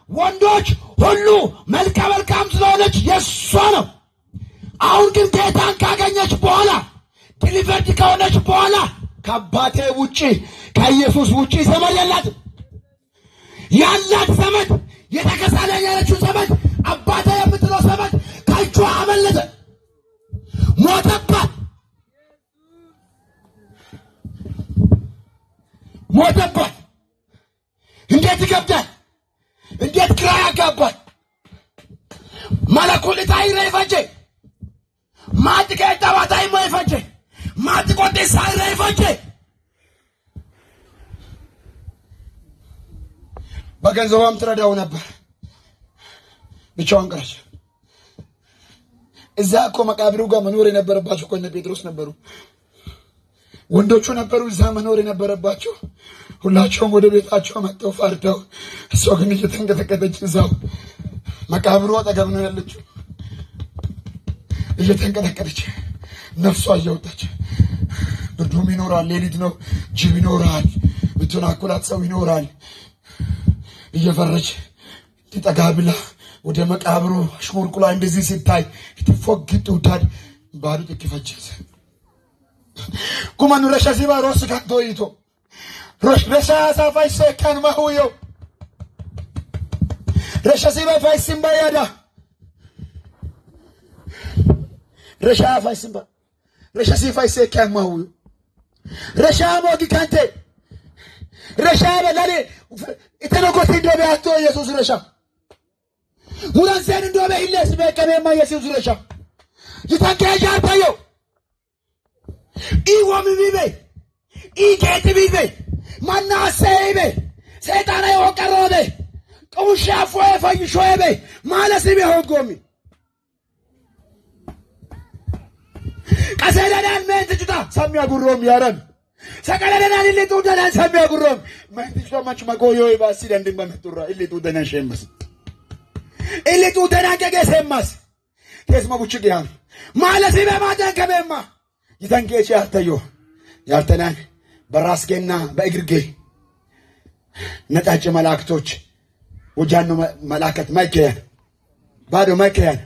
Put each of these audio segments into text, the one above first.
ወንዶች ሁሉ መልካም ስለሆነች የሷ ነው። አሁን ግን ጌታን ካገኘች በኋላ ዲሊቨርድ ከሆነች በኋላ ከአባቴ ውጪ ከኢየሱስ ውጪ ዘመድ የላትም። ያላት ዘመድ የተከሳለኝ ያለችው ዘመድ አባቴ የምትለው ዘመድ ከእጇ አመለጠ፣ ሞተባት። እንዴት ይገብዳል! እንዴት ግራ ያጋባል! መለኩልታ ይረይፈጀ ማጥ ከጣባታይ ማይፈጀ ማጥ ቆጤ ሳይረይፈጀ በገንዘቧም ትረዳው ነበር። ብቻዋን ቀረች። እዛ እኮ መቃብሩ ጋር መኖር የነበረባቸው እኮ እነ ጴጥሮስ ነበሩ፣ ወንዶቹ ነበሩ እዛ መኖር የነበረባቸው። ሁላቸውም ወደ ቤታቸው መጥተው ፈርተው፣ እሷ ግን እየተንቀጠቀጠች እዛው መቃብሩ አጠገብ ነው ያለችው። እየተንቀጠቀጠች ነፍሷ እየወጣች። ብርዱም ይኖራል፣ ሌሊት ነው፣ ጅብ ይኖራል፣ ምትናኩላት ሰው ይኖራል። እየፈረች ትጠጋ ብላ ወደ መቃብሩ አሽሙርቁላ እንደዚህ ሲታይ ትፎግጡታል። ባሉ ጥቂፈችስ ኩማኑ ረሻ ሲባ ሮስ ካንቶይቶ ሮሽ ረሻ ሳፋይ ሰካን ማሁዮ ረሻ ሲባ ፋይሲምባ ያዳ ረሻ ፋይሲምባ ረሻ ሲፋይ ሰካን ማሁዮ ረሻ ሞጊ ካንቴ ረሻ በላሌ ኢተነጎት እንደበ ያቶ ኢየሱስ ረሻ ሙራንሰን እንደበ ኢየሱስ በከመማ ኢየሱስ ረሻ ይታከያ ታዮ ኢወምቢቤ ኢኬትቢቤ ማናሰይቤ ሰይጣና ይወቀረበ ቁሻፎ ፈይሾይቤ ማለስቤ ሆጎሚ ቀሰዳዳን መንትጭታ ሰሚያጉሮም ያረም ሰቀለዳን ለቱ ደናን ሰሚያጉሮም መንትጭታ ማች ማጎዮ ይባሲ ደንድን በመጥራ ለቱ ደናን ሸመስ ለቱ ደናን ከገሰማስ ከስማ ቡችጊያ ማለስቤ ማደን ከበማ ይተንከች ያርተዮ ያርተናን በራስጌና በእግርጌ ነጣጭ መላእክቶች ወጃኑ መላእክት ማይከያን ባዶ ማይከያን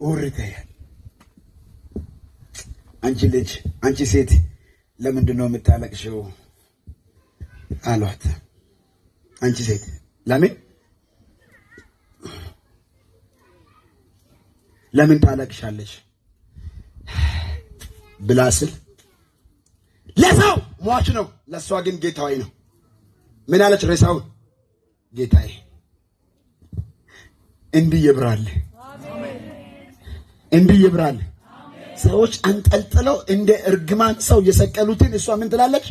ወርተያን አንቺ ልጅ አንቺ ሴት ለምንድነው የምታለቅሽው አሏት። አንቺ ሴት ለምን ታለቅሻለሽ ብላስል ለሰው ሟች ነው፣ ለሷ ግን ጌታዬ ነው። ምን አለች? ሬሳው ጌታዬ እንዲህ ይብራል፣ እንዲህ ይብራል። ሰዎች አንጠልጥለው እንደ እርግማን ሰው የሰቀሉትን እሷ ምን ትላለች?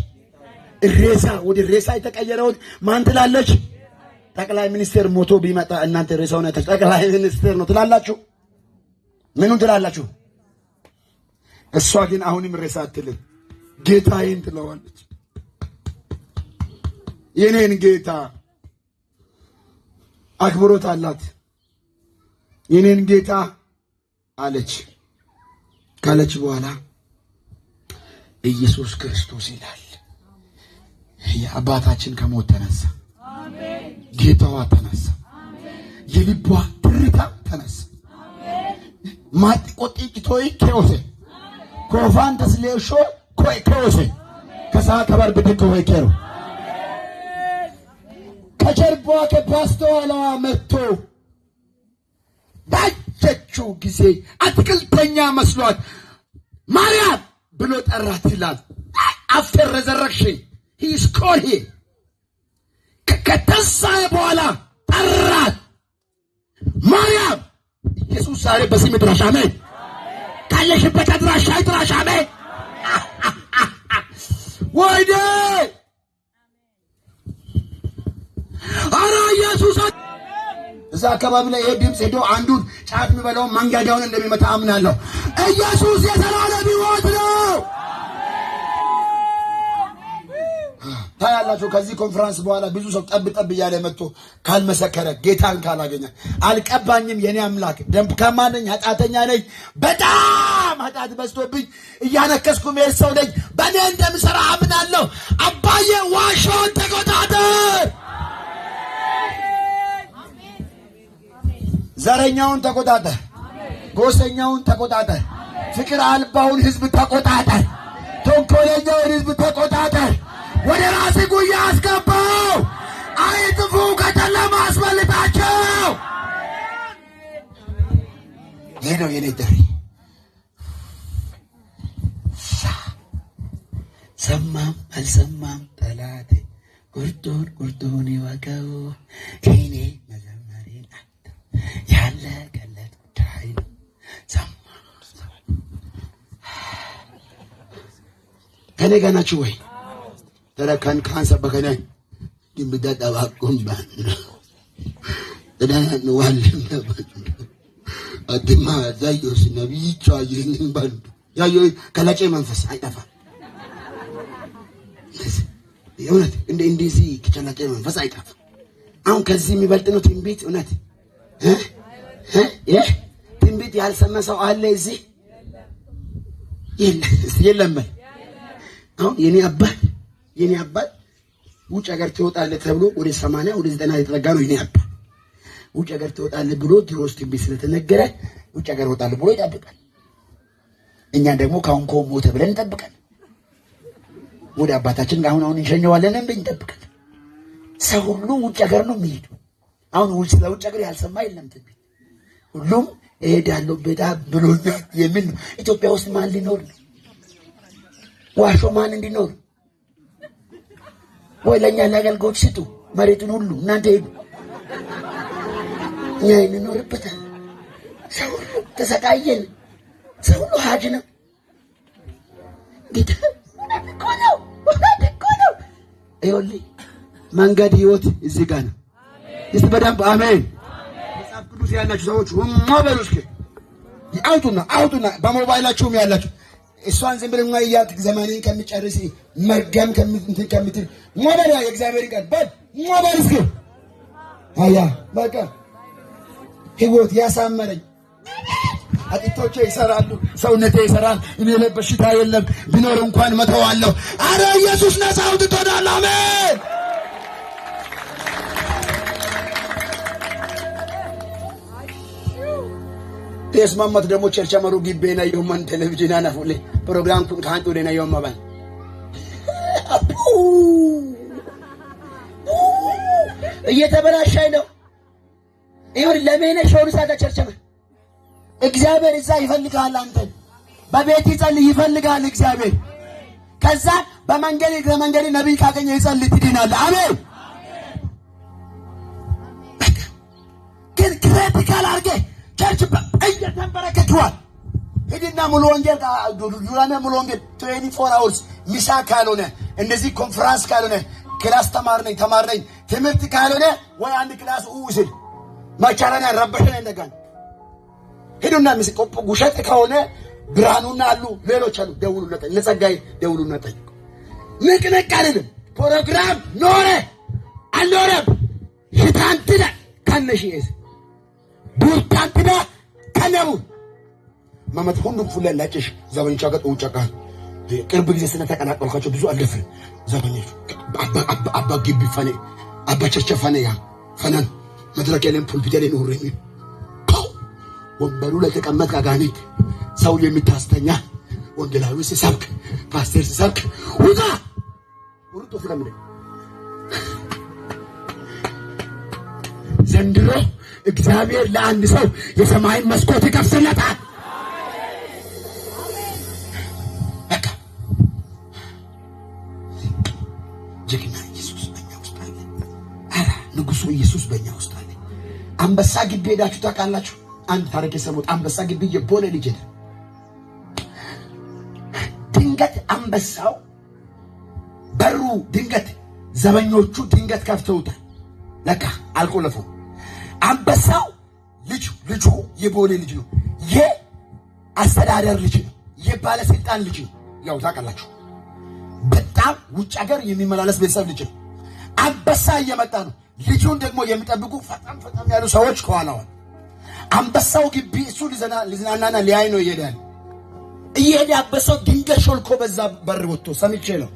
ሬሳ ወደ ሬሳ የተቀየረውን ማን ትላለች? ጠቅላይ ሚኒስቴር ሞቶ ቢመጣ እናንተ ሬሳውን ጠቅላይ ሚኒስቴር ነው ትላላችሁ? ምኑን ትላላችሁ? እሷ ግን አሁንም ሬሳ አትልም፣ ጌታዬን ትለዋለች። የኔን ጌታ አክብሮት አላት። የኔን ጌታ አለች። ካለች በኋላ ኢየሱስ ክርስቶስ ይላል የአባታችን ከሞት ተነሳ፣ ጌታዋ ተነሳ፣ የልቧ ትርታ ተነሳ። ማጥቆጥቂቶይ ከወሰ ኮፋን ተስሌሾ ኮይ ከወሰ ከሳ ከበር ብድኮ ወይ ከሩ ከጀርባ ከፓስቶላ መጥቶ ባቸችው ጊዜ አትክልተኛ መስሏት ማርያም ብሎ ጠራት ይላል። አፍተር ሬዘረክሽን ሂ ኢዝ ኮልድ ሂር ከተንሳኤ በኋላ ጠራት ማርያም። ኢየሱስ ዛሬ በዚህ ምድራሽ አሜን፣ ካለሽበት አድራሻ ይጥራሽ አሜን። ወይኔ አራ ኢየሱስ እዛ አካባቢ ላይ ይሄ ድምፅ ሄዶ አንዱን ጫት የሚበላው መንገዳውን እንደሚመታ አምናለሁ። ኢየሱስ የዘላለም ሕይወት ነው። ታያላችሁ። ከዚህ ኮንፈረንስ በኋላ ብዙ ሰው ጠብ እያለ መጥቶ ካልመሰከረ ጌታን ካላገኘ አልቀባኝም፣ የኔ አምላክ ደካማ ነኝ፣ ኃጢአተኛ ነኝ፣ በጣም ኃጢአት በዝቶብኝ እያነከስኩ መሄድ ሰው ነኝ፣ በእኔ እንደምሰራ አምናለሁ። አባዬ ዋሾን ተቆጣጠር። ዘረኛውን ተቆጣጠር፣ ጎሰኛውን ተቆጣጠር፣ ፍቅር አልባውን ህዝብ ተቆጣጠር፣ ተንኮለኛውን ህዝብ ተቆጣጠር። ወደ ራስ ጉያ አስገባው። አይጥፉ፣ ከጨለማ አስመልጣቸው። ይህ ነው የኔ ጥሪ። ሰማም አልሰማም ጠላቴ ቁርጡን ቁርጡን ይወቀው። እኔ መዘመሬን ያለቀለት ጉዳይ ነው። ከኔ ጋር ናችሁ ወይ? ተረካን ካንሰ በከናይ ድምዳ ጠባቁም ባን ተዳን ዋልም ነበር አድማ ዛዮስ ነብይቻ ይህንን ባንዱ ያዩ ከላጨ መንፈስ አይጠፋም። እውነት እንደዚህ ከላጨ መንፈስ አይጠፋም። አሁን ከዚህ የሚበልጥ ነው ትንቢት። እውነት ትንቢት ያልሰማ ሰው አለ እዚህ? የለም። አሁን የኔ አባት ውጭ ሀገር ትወጣለህ ተብሎ ወደ 80 ወደ 90 የተጠጋ ነው የኔ አባት። ውጭ ሀገር ትወጣለህ ብሎ ድሮስ ትንቢት ስለተነገረ ውጭ ሀገር ወጣለህ ብሎ ይጠብቃል። እኛ ደግሞ ካሁን ሞተ ብለን እንጠብቃለን። ወደ አባታችን አሁን እንሸኘዋለን እንጠብቃለን። ሰው ሁሉ ውጭ ሀገር ነው የሚሄደው። አሁን ስለ ውጭ ሀገር ያልሰማ የለም ትንቢት። ሁሉም እሄዳለሁ በዳ ብሎኛ የሚል ነው። ኢትዮጵያ ውስጥ ማን ሊኖር ነው? ዋሾ ማን እንዲኖር? ወይ ለኛ ለአገልጋዮች ስጡ መሬቱን ሁሉ እናንተ ሄዱ፣ እኛ እንኖርበታለን። ሰው ሁሉ ተሰቃየን። ሰው ሁሉ ሀጅ ነው። ጌታ እኮ ነው። ይኸውልህ መንገድ ህይወት እዚህ ጋር ነው። እስቲ በደንብ አሜን። መጽሐፍ ቅዱስ ያላችሁ ሰዎች ሞባይል እስኪ አውጡና በሞባይላችሁም ያላችሁ እሷን ዝም ብለህ ማይያት ዘመኔን ከሚጨርስ መርገም ከምትል ሞባይል የእግዚአብሔር ቃል ሞባይል እስኪ አያ በቃ ህይወት ያሳመረኝ አጥቶቼ ይሰራሉ፣ ሰውነቴ ይሰራል። እኔ ላይ በሽታ የለም፣ ቢኖር እንኳን መተዋለሁ። አረ ኢየሱስ ነፃ አውጥቶናል። አሜን። ተስማማት ደግሞ ቸርቻ ማሩ ግቤና የማን ቴሌቪዥን አናፉለ ፕሮግራም ኩን ካንቱ ለና የማባል እየተበላሻይ ነው። ይሁን ለምን ሾር ሳታ ቸርቻማ እግዚአብሔር እዛ ይፈልጋል። አንተ በቤት ይጸልይ ይፈልጋል እግዚአብሔር። ከዛ በመንገድ ነብይ ካገኘ ይጸልይ ትድናለህ። አሜን። ግን ክሪቲካል አርገ ቸርች እየተንበረከከዋል። ሄድና ሙሉ ወንጌል ዱራና ሙሉ ወንጌል 24 hours ሚሳ ካልሆነ እንደዚህ ኮንፈረንስ ካልሆነ ክላስ ተማር ነኝ ትምህርት ካልሆነ ወይ አንድ ክላስ ውስል ማቻራና ረበሸነ እንደጋን ሄዱና ምስቆপ ጉሸት ከሆነ ብርሃኑና አሉ ሌሎች አሉ ደውሉለት፣ ለጸጋይ ደውሉለት። ንቅንቅ አይደለም ፕሮግራም ኖረ አልኖረም ሽታንትነ ከነሽስ ቡርታንትነ ከነቡ ማመት ሁሉ ፍለላጭሽ ዘበኞች አገጥ ውጫቃ ቅርብ ጊዜ ስለተቀናቀልኳቸው ብዙ አለፈ። ዘበኞች አባ ግቢ ፈኔ አባ ቸቸፈኔ ያ ፈናን መድረክ የለም ፑልፒት ላይ ነው ረኝ ወንበሩ ላይ ተቀመጥ አጋንንት ሰው የሚታስተኛ ወንጌላዊ ሲሰብክ ፓስተር ሲሰብክ ውጣ ወርጦ ፍለምደ ዘንድሮ እግዚአብሔር ለአንድ ሰው የሰማይን መስኮት ይከፍትለታል። በቃ ጀግና ኢየሱስ በእኛ ውስጥ አለ። አረ ንጉሱ ኢየሱስ በእኛ ውስጥ አለ። አንበሳ ግቢ ሄዳችሁ ታውቃላችሁ? አንድ ታሪክ የሰሙት አንበሳ ግቢ የቦሌ ልጅ ሄደ። ድንገት አንበሳው በሩ ድንገት ዘበኞቹ ድንገት ከፍተውታል። ለካ አልቆለፉም። አንበሳው ልጁ የቦሌ ልጅ ነው። የአስተዳደር ልጅ ነው። የባለስልጣን ልጅ ነው። ያው ታውቃላችሁ በጣም ውጭ ሀገር የሚመላለስ ቤተሰብ ልጅ ነው። አንበሳ እየመጣ ነው። ልጁን ደግሞ የሚጠብቁ ፈጣን ያሉ ሰዎች ከኋላው አንበሳው ግቢ እሱ ሊዝናናና ሊያይ ነው ይሄዳል። እየሄደ አንበሳው ድንገት ሾልኮ በዛ በር ወጥቶ ሰምቼ ነው።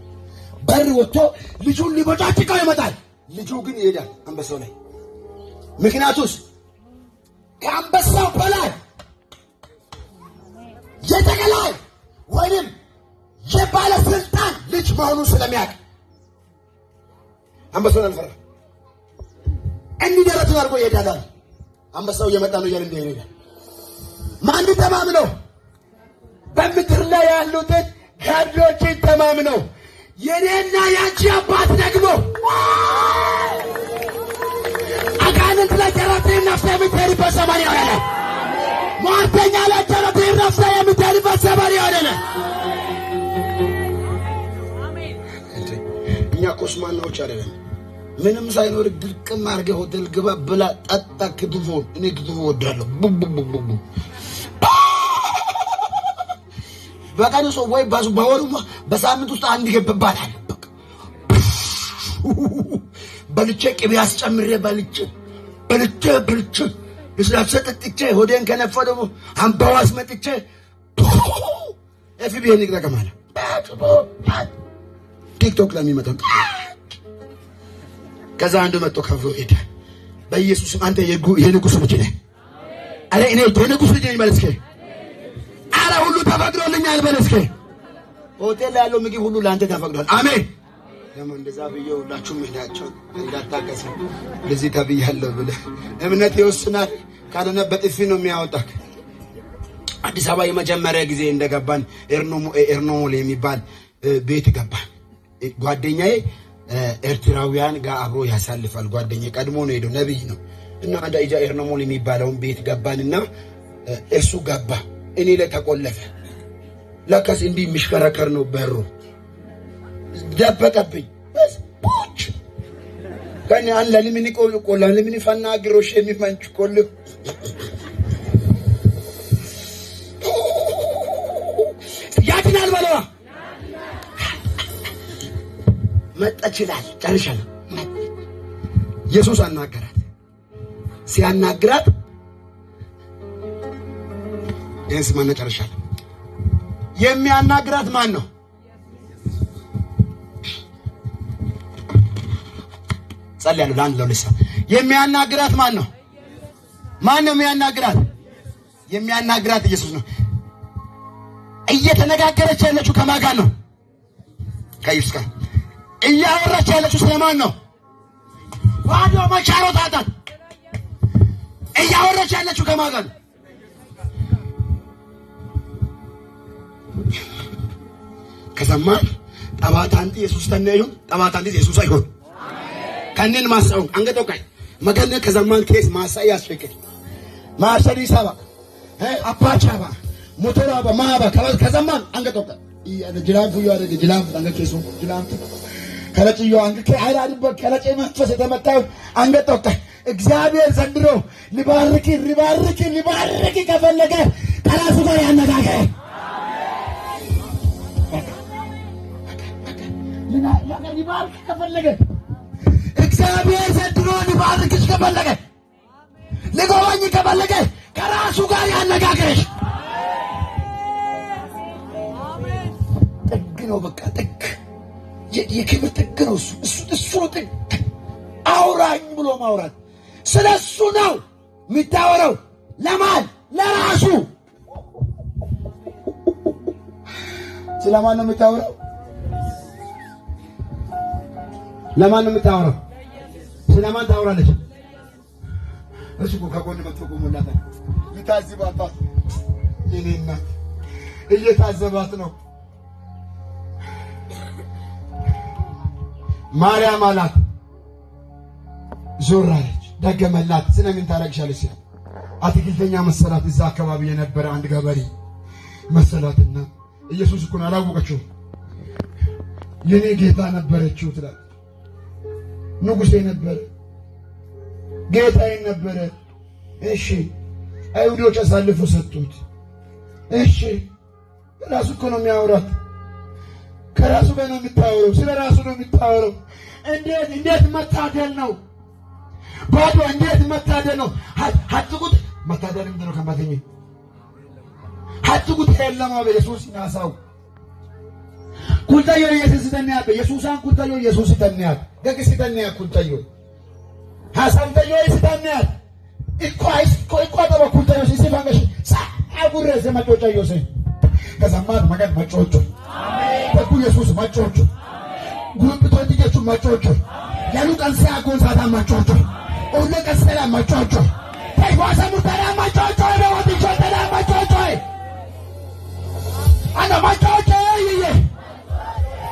በር ወጥቶ ልጁን ሊቦጫጭቀው ይመጣል። ልጁ ግን ይሄዳል አንበሳው ላይ። ምክንያቱስ ከአንበሳው በላይ የተቀላይ ወይም የባለስልጣን ልጅ መሆኑን ስለሚያውቅ አንበሳውን አልፈራ። እንዲህ ደረቱን አድርጎ ይሄዳል። አንበሳው እየመጣ ነው እያለ ይሄዳል። ማን ተማምነው? በምድር ላይ ያሉትን ጋዶችን ተማምነው የኔና ያንቺ አባት ደግሞ አጋንንት ለጀራቴ ነፍስ የምትሄድበት ዘመን ይሆናል። ሟርተኛ ለጀራቴ ነፍስ የምትሄድበት ዘመን ይሆናል። እኛ ኮስማናዎች አይደለም። ምንም ሳይኖር ግልቅም አድርገህ ሆቴል ግባ ብላ ጠጣ ክትፎ። እኔ ክትፎ ወዳለሁ። ቡቡቡቡ በቀን ሰው ወይ በወሩ በሳምንት ውስጥ አንድ ይገባታል። በልቼ ቅቤ አስጨምሬ በልቼ ለስላሳ ጠጥቼ ሆዴን ከነፋ ደግሞ አምባዋ አስመጥቼ ኤፍቢኤን ይጠቀማል። ቲክቶክ ለሚመጣው ከዛ አንዱ መጥቶ ከፍሎ ሄደ። በኢየሱስም አንተ የንጉሥ ልጅ ነህ። አረ እኔ የንጉሥ ልጅ ነኝ ማለት እስከ አረ ሁሉ ተፈቅዶልኛል በል እስከ ሆቴል ያለው ምግብ ሁሉ ለአንተ ተፈቅዷል። አሜን። ለምን እንደዛ ብዬው ሁላችሁም ሄዳችሁ እንዳታከስ ለዚህ ተብያለሁ ብለህ እምነት ይወስናል። ካልሆነ በጥፊ ነው የሚያወጣክ። አዲስ አበባ የመጀመሪያ ጊዜ እንደገባን ኤርኖሞል የሚባል ቤት ገባን። ጓደኛዬ ኤርትራውያን ጋር አብሮ ያሳልፋል። ጓደኛዬ ቀድሞ ነው ሄዶ ነብይ ነው እና አንዳ ኢጃ ኤርኖሞል የሚባለውን ቤት ገባንና እሱ ገባ። እኔ ለተቆለፈ ለካስ እንዲህ የሚሽከረከር ነው በሩ ደበቀብኝ። ፖች ከኔ አንለ ለምን ቆላ ለምን ፈና ግሮሽ የሚፈንጭ ቆል ያድናል በለዋ መጣችላል። ጨርሻለሁ። ኢየሱስ አናገራት። ሲያናግራት ደስ ማን ጨርሻለሁ። የሚያናግራት ማን ነው? ጸልያለሁ ለአንድ ለሁለት የሚያናግራት ማን ነው? ማን ነው የሚያናግራት? የሚያናግራት ኢየሱስ ነው። እየተነጋገረች ያለችው ከማን ጋር ነው? ከኢየሱስ ጋር። እያወራች ያለችው ስለማን ነው? ዋዶ መቻሮ ታጣት። እያወራች ያለችው ከማን ጋር ነው? ከሰማን ጠባታንቲ ኢየሱስ ተነዩ ጠባታንቲ ኢየሱስ አይሆን ከነን ማሳው አንገቶካይ መገነ ከዘማን ኬስ ማሳይ ያስፈቅድ ማርሰሪ ሳባ አባቻባ ሞቶራባ ማባ ከዘማን አንገቶካ ጅላንፉ ያደ ጅላንፉ አንገኬሱ ጅላንፉ ከለጭዮ አንገኬ አይራድበ ከለጭ መንፈስ የተመታው አንገቶካ እግዚአብሔር ዘንድሮ ሊባርክ ከፈለገ ከራሱ ጋር ያነጋገር ሊባርክ ከፈለገ እግዚአብሔር ዘንድሮ ሊባርክሽ ከፈለገ ሊጎበኝ ከፈለገ ከራሱ ጋር ያነጋግርሽ። ጥግ ነው በቃ ጥግ የክብር ጥግ ነው እሱ ጥግ። አውራኝ ብሎ ማውራት ስለሱ ነው የሚታወራው። ለማን? ለራሱ። ስለማን ነው የሚታወራው? ለማን ነው የምታወራው? ስለማን ታወራለች? እሱ ከጎን መጥቶ ቆሞላታ ይታዝባባት። የኔና እየታዘባት ነው። ማርያም አላት። ዞር አለች። ደገመላት። ስለምን ታረግሻለች? አትክልተኛ መሰላት። እዛ አካባቢ የነበረ አንድ ገበሬ መሰላትና ኢየሱስ እኮ አላወቀችው። የኔ ጌታ ነበረችው ትላለች። ንጉሴ ነበረ፣ ጌታዬ ነበረ። እሺ አይሁዶች አሳልፎ ሰጡት። እሺ ራሱ እኮ ነው የሚያወራት። ከራሱ ጋር ነው የሚታወረው። ስለ ራሱ ነው የሚታወረው። እንዴት መታደል ነው! ባዶ እንዴት መታደል ነው! ሀጥቁት መታደል ምንድን ነው? ከማተኝ ሀጥቁት የለማ በኢየሱስ ናሳው ኩልታዮ ኢየሱስ ተንያት ኢየሱሳን ኩልታዮ ኢየሱስ ተንያት ደግስ ተንያት ኩልታዮ ሐሳብ ታዮ ኢየሱስ ተንያት እኮ ተበኩል ተነሽ ሲፋንገሽ ሳጉረ ዘማጮጫ ይወሰ ከዛማን ማገን ማጮጮ በኩ ኢየሱስ ማጮጮ ጉምብቶ ዲጀቹ ማጮጮ ያሉ ቀን ሲያጎን ሳታ ማጮጮ ኦለ ቀሰላ ማጮጮ ተይዋሰ ሙተራ ማጮጮ ነው ወጥቾ ማጮጮ አና ማጮጮ ይየ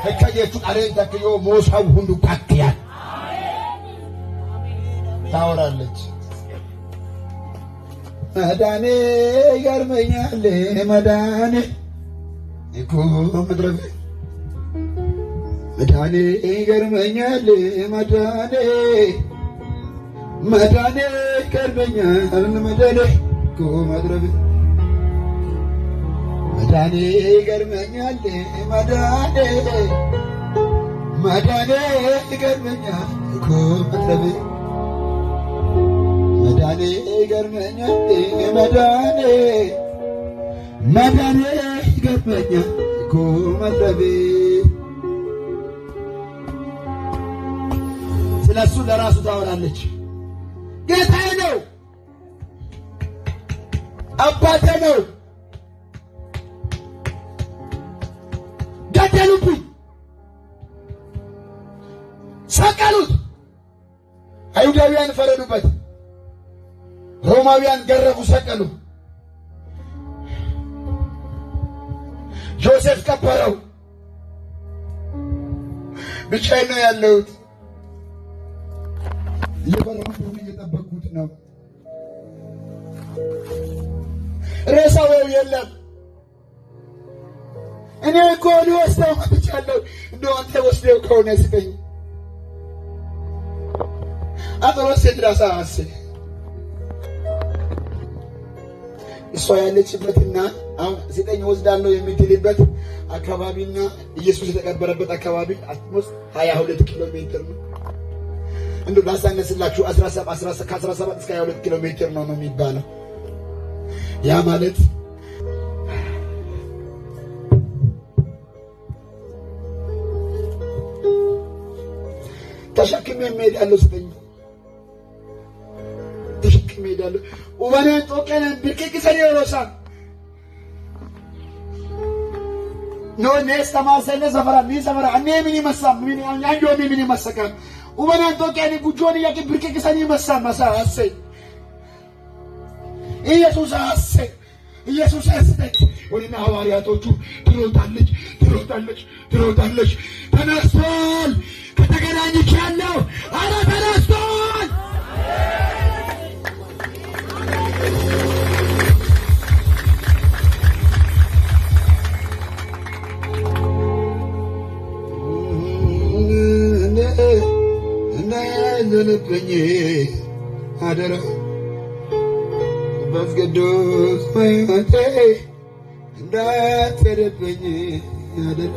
ከከየቹ አሬን ተክዮ ሞሳው ሁሉ ታክያ ታወራለች መዳኔ ይገርመኛል መዳኔ እኮ መድረክ መዳኔ ይገርመኛል መዳኔ ይገርመኛል መዳኔ እኮ መድረክ መዳኔ ይገርመኛል መዳኔ ይገርመኛል እኮ መድረክ መዳኔ ይገርመኛል መዳኔ ይገርመኛል እኮ መድረቤ ስለሱ ለራሱ ታወራለች። ጌታዬ ነው፣ አባቴ ነው፣ ገደሉብኝ፣ ሰቀሉት፣ አይሁዳውያን ፈረዱበት፣ ሮማውያን ገረፉ፣ ሰቀሉ። ዮሴፍ ቀበረው። ብቻዬን ነው ያለሁት። እየፈረዱት እየጠበቁት ነው። ሬሳው የለም። እኔ እኮ ልወስደው መጥቻለሁ። እንደው አንተ ወስደው ከሆነ ስጠኝ። አጥሮስ ድራሳ አሰ እሷ ያለችበትና አሁን ስጠኝ ወስዳለሁ የምትልበት አካባቢና ኢየሱስ የተቀበረበት አካባቢ አትሞስ 22 ኪሎ ሜትር ነው። እንደው ላሳነስላችሁ 17 ከ17 እስከ 22 ኪሎ ሜትር ነው የሚባለው። ያ ማለት ተሸክሜ እሄዳለሁ። ስጠኝ ተሸክሜ እሄዳለሁ። ወባኔን ጦቀን ብርቅቅ ሰሪሮሳ no nesta masene safara ni safara anne mini masam mini anjo mini masaka ubana toke ni bujoni yake brike kisani masam masa asse ኢየሱስ ወዲና ሐዋርያቶቹ ትሮጣለች ተነስቷል ከተገናኝቻለሁ አረ ተነስቷል ዘልብኝ አደራ በፍቅዱስ ሕይወቴ እንዳትፈርድብኝ አደራ